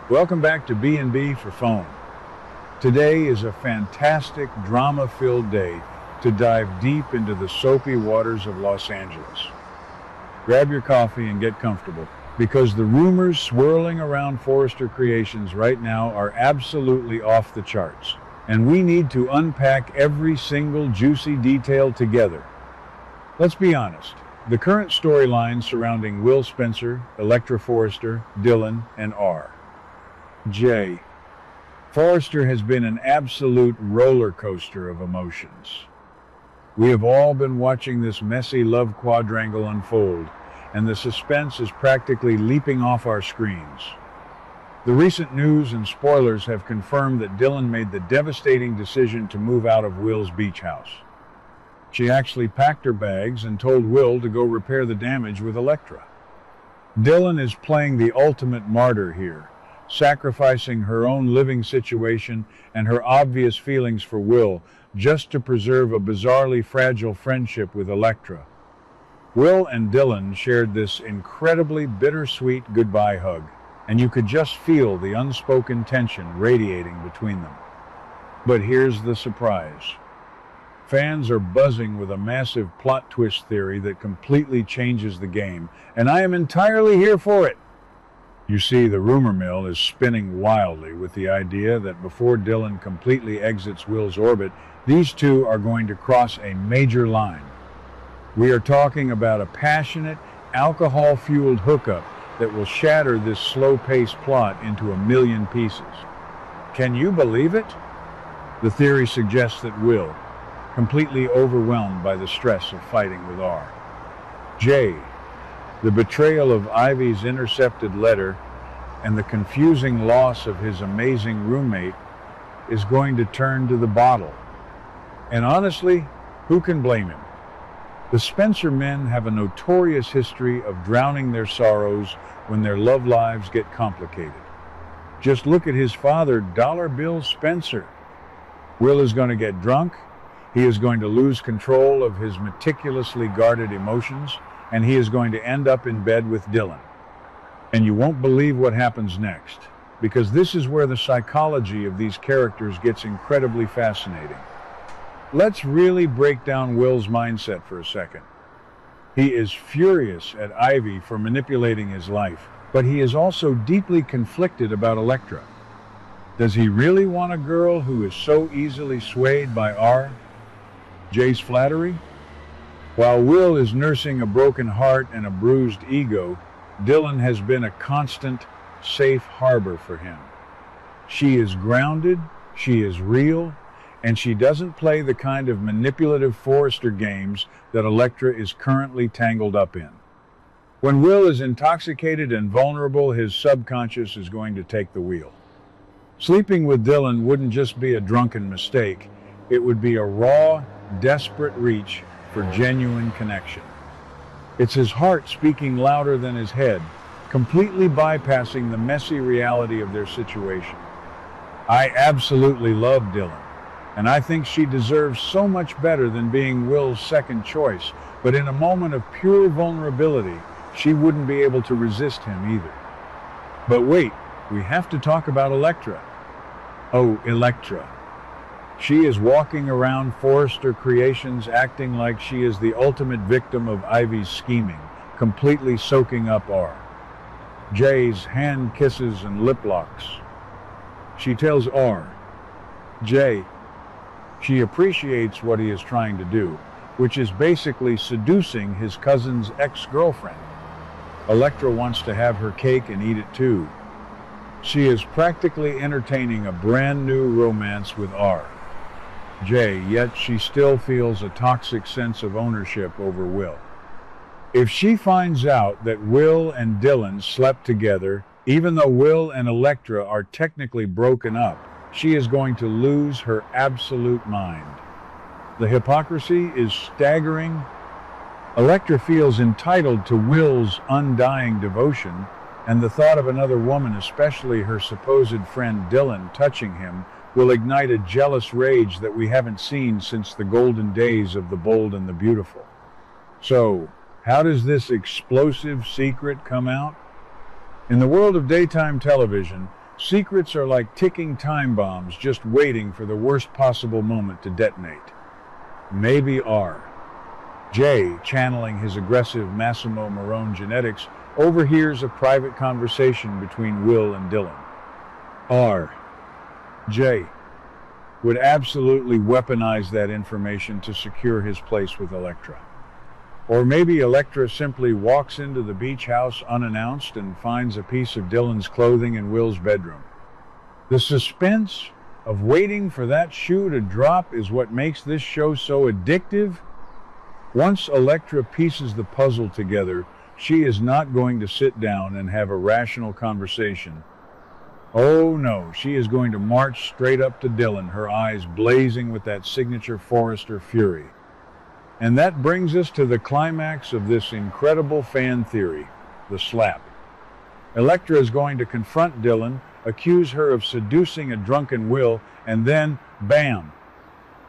Welcome back to B&B for Phone. Today is a fantastic, drama-filled day to dive deep into the soapy waters of Los Angeles. Grab your coffee and get comfortable, because the rumors swirling around Forrester Creations right now are absolutely off the charts, and we need to unpack every single juicy detail together. Let's be honest. The current storyline surrounding Will Spencer, Electra Forrester, Dylan, and R.J. Forrester has been an absolute roller coaster of emotions. We have all been watching this messy love quadrangle unfold, and the suspense is practically leaping off our screens. The recent news and spoilers have confirmed that Dylan made the devastating decision to move out of Will's beach house. She actually packed her bags and told Will to go repair the damage with Electra. Dylan is playing the ultimate martyr here, sacrificing her own living situation and her obvious feelings for Will just to preserve a bizarrely fragile friendship with Electra. Will and Dylan shared this incredibly bittersweet goodbye hug, and you could just feel the unspoken tension radiating between them. But here's the surprise. Fans are buzzing with a massive plot twist theory that completely changes the game, and I am entirely here for it. You see, the rumor mill is spinning wildly with the idea that before Dylan completely exits Will's orbit, these two are going to cross a major line. We are talking about a passionate, alcohol-fueled hookup that will shatter this slow-paced plot into a million pieces. Can you believe it? The theory suggests that Will, completely overwhelmed by the stress of fighting with R.J., the betrayal of Ivy's intercepted letter, and the confusing loss of his amazing roommate, is going to turn to the bottle. And honestly, who can blame him? The Spencer men have a notorious history of drowning their sorrows when their love lives get complicated. Just look at his father, Dollar Bill Spencer. Will is going to get drunk, he is going to lose control of his meticulously guarded emotions, and he is going to end up in bed with Dylan. And you won't believe what happens next, because this is where the psychology of these characters gets incredibly fascinating. Let's really break down Will's mindset for a second. He is furious at Ivy for manipulating his life, but he is also deeply conflicted about Electra. Does he really want a girl who is so easily swayed by R.J.'s flattery? While Will is nursing a broken heart and a bruised ego, Dylan has been a constant, safe harbor for him. She is grounded, she is real, and she doesn't play the kind of manipulative Forrester games that Electra is currently tangled up in. When Will is intoxicated and vulnerable, his subconscious is going to take the wheel. Sleeping with Dylan wouldn't just be a drunken mistake, it would be a raw, desperate reach for genuine connection. It's his heart speaking louder than his head, completely bypassing the messy reality of their situation. I absolutely love Dylan, and I think she deserves so much better than being Will's second choice, but in a moment of pure vulnerability, she wouldn't be able to resist him either. But wait, we have to talk about Electra. Oh, Electra. She is walking around Forrester Creations acting like she is the ultimate victim of Ivy's scheming, completely soaking up R.J.'s hand kisses and lip locks. She tells R.J. she appreciates what he is trying to do, which is basically seducing his cousin's ex-girlfriend. Electra wants to have her cake and eat it too. She is practically entertaining a brand new romance with R.J., yet she still feels a toxic sense of ownership over Will. If she finds out that Will and Dylan slept together, even though Will and Electra are technically broken up, she is going to lose her absolute mind. The hypocrisy is staggering. Electra feels entitled to Will's undying devotion, and the thought of another woman, especially her supposed friend Dylan, touching him will ignite a jealous rage that we haven't seen since the golden days of The Bold and the Beautiful. So, how does this explosive secret come out? In the world of daytime television, Secrets are like ticking time bombs, just waiting for the worst possible moment to detonate. Maybe R. Jay, channeling his aggressive Massimo Marone genetics, overhears a private conversation between Will and Dylan. R. Jay would absolutely weaponize that information to secure his place with Electra. Or maybe Electra simply walks into the beach house unannounced and finds a piece of Dylan's clothing in Will's bedroom. The suspense of waiting for that shoe to drop is what makes this show so addictive. Once Electra pieces the puzzle together, she is not going to sit down and have a rational conversation. Oh no, she is going to march straight up to Dylan, her eyes blazing with that signature Forrester fury. And that brings us to the climax of this incredible fan theory, the slap. Electra is going to confront Dylan, accuse her of seducing a drunken Will, and then, bam,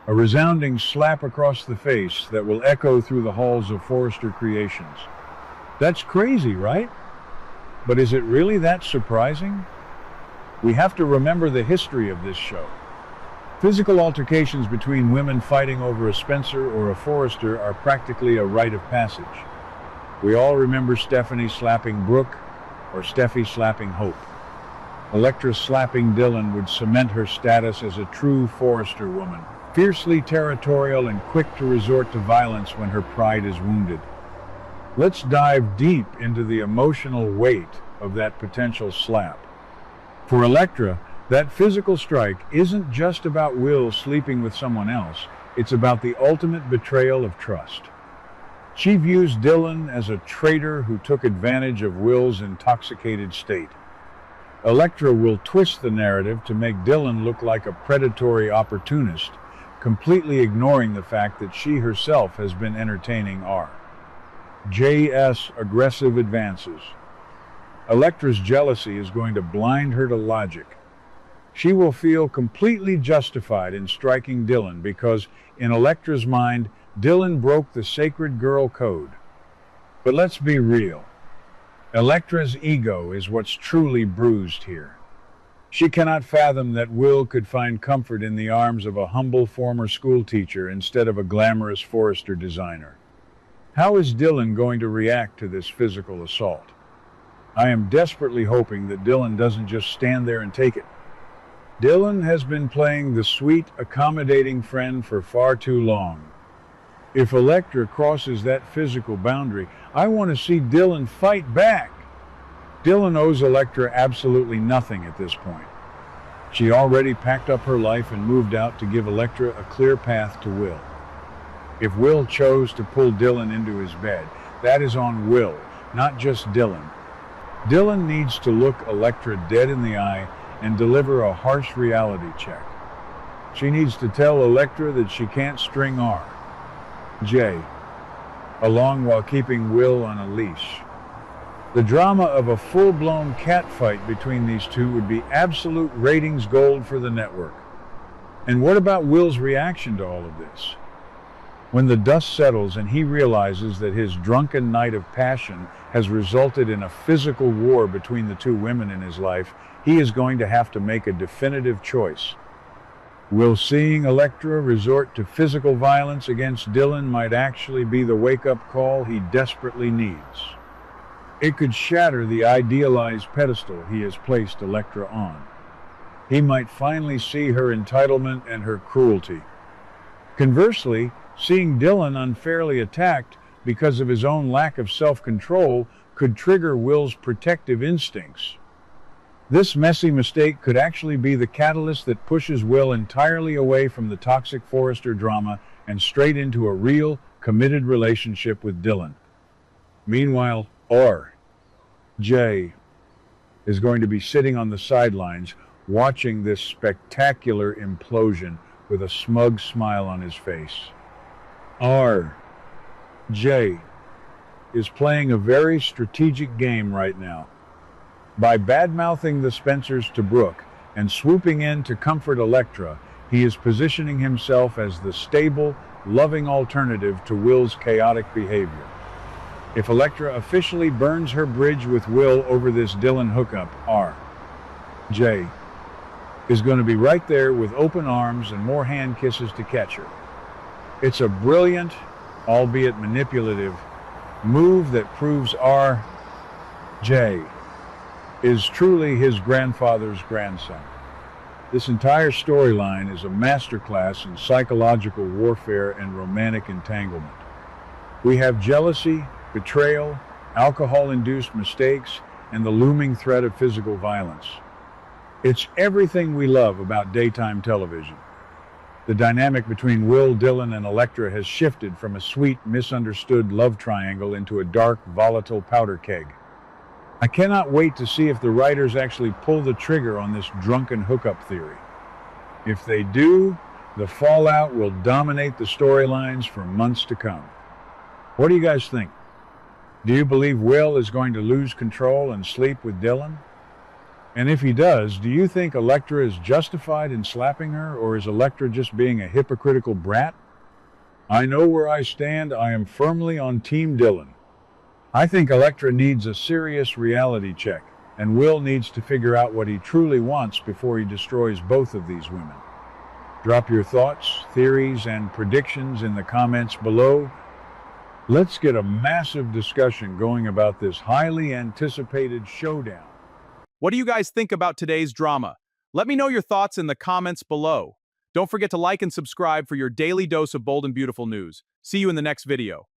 a resounding slap across the face that will echo through the halls of Forrester Creations. That's crazy, right? But is it really that surprising? We have to remember the history of this show. Physical altercations between women fighting over a Spencer or a Forrester are practically a rite of passage. We all remember Stephanie slapping Brooke or Steffy slapping Hope. Electra slapping Dylan would cement her status as a true Forrester woman, fiercely territorial and quick to resort to violence when her pride is wounded. Let's dive deep into the emotional weight of that potential slap. For Electra, that physical strike isn't just about Will sleeping with someone else, it's about the ultimate betrayal of trust. She views Dylan as a traitor who took advantage of Will's intoxicated state. Electra will twist the narrative to make Dylan look like a predatory opportunist, completely ignoring the fact that she herself has been entertaining R. J.'s aggressive advances. Electra's jealousy is going to blind her to logic. She will feel completely justified in striking Dylan because, in Electra's mind, Dylan broke the sacred girl code. But let's be real. Electra's ego is what's truly bruised here. She cannot fathom that Will could find comfort in the arms of a humble former schoolteacher instead of a glamorous Forrester designer. How is Dylan going to react to this physical assault? I am desperately hoping that Dylan doesn't just stand there and take it. Dylan has been playing the sweet, accommodating friend for far too long. If Electra crosses that physical boundary, I want to see Dylan fight back. Dylan owes Electra absolutely nothing at this point. She already packed up her life and moved out to give Electra a clear path to Will. If Will chose to pull Dylan into his bed, that is on Will, not just Dylan. Dylan needs to look Electra dead in the eye and deliver a harsh reality check. She needs to tell Electra that she can't string R. J. along while keeping Will on a leash. The drama of a full-blown catfight between these two would be absolute ratings gold for the network. And what about Will's reaction to all of this? When the dust settles and he realizes that his drunken night of passion has resulted in a physical war between the two women in his life, he is going to have to make a definitive choice. Will seeing Electra resort to physical violence against Dylan might actually be the wake-up call he desperately needs. It could shatter the idealized pedestal he has placed Electra on. He might finally see her entitlement and her cruelty. Conversely, seeing Dylan unfairly attacked because of his own lack of self-control could trigger Will's protective instincts. This messy mistake could actually be the catalyst that pushes Will entirely away from the toxic Forrester drama and straight into a real, committed relationship with Dylan. Meanwhile, J is going to be sitting on the sidelines watching this spectacular implosion with a smug smile on his face. J is playing a very strategic game right now. By bad-mouthing the Spencers to Brooke and swooping in to comfort Electra, he is positioning himself as the stable, loving alternative to Will's chaotic behavior. If Electra officially burns her bridge with Will over this Dylan hookup, Jay, is going to be right there with open arms and more hand kisses to catch her. It's a brilliant, albeit manipulative, move that proves R.J. is truly his grandfather's grandson. This entire storyline is a masterclass in psychological warfare and romantic entanglement. We have jealousy, betrayal, alcohol-induced mistakes, and the looming threat of physical violence. It's everything we love about daytime television. The dynamic between Will, Dylan, and Electra has shifted from a sweet, misunderstood love triangle into a dark, volatile powder keg. I cannot wait to see if the writers actually pull the trigger on this drunken hookup theory. If they do, the fallout will dominate the storylines for months to come. What do you guys think? Do you believe Will is going to lose control and sleep with Dylan? And if he does, do you think Electra is justified in slapping her, or is Electra just being a hypocritical brat? I know where I stand. I am firmly on Team Dylan. I think Electra needs a serious reality check, and Will needs to figure out what he truly wants before he destroys both of these women. Drop your thoughts, theories, and predictions in the comments below. Let's get a massive discussion going about this highly anticipated showdown. What do you guys think about today's drama? Let me know your thoughts in the comments below. Don't forget to like and subscribe for your daily dose of bold and beautiful news. See you in the next video.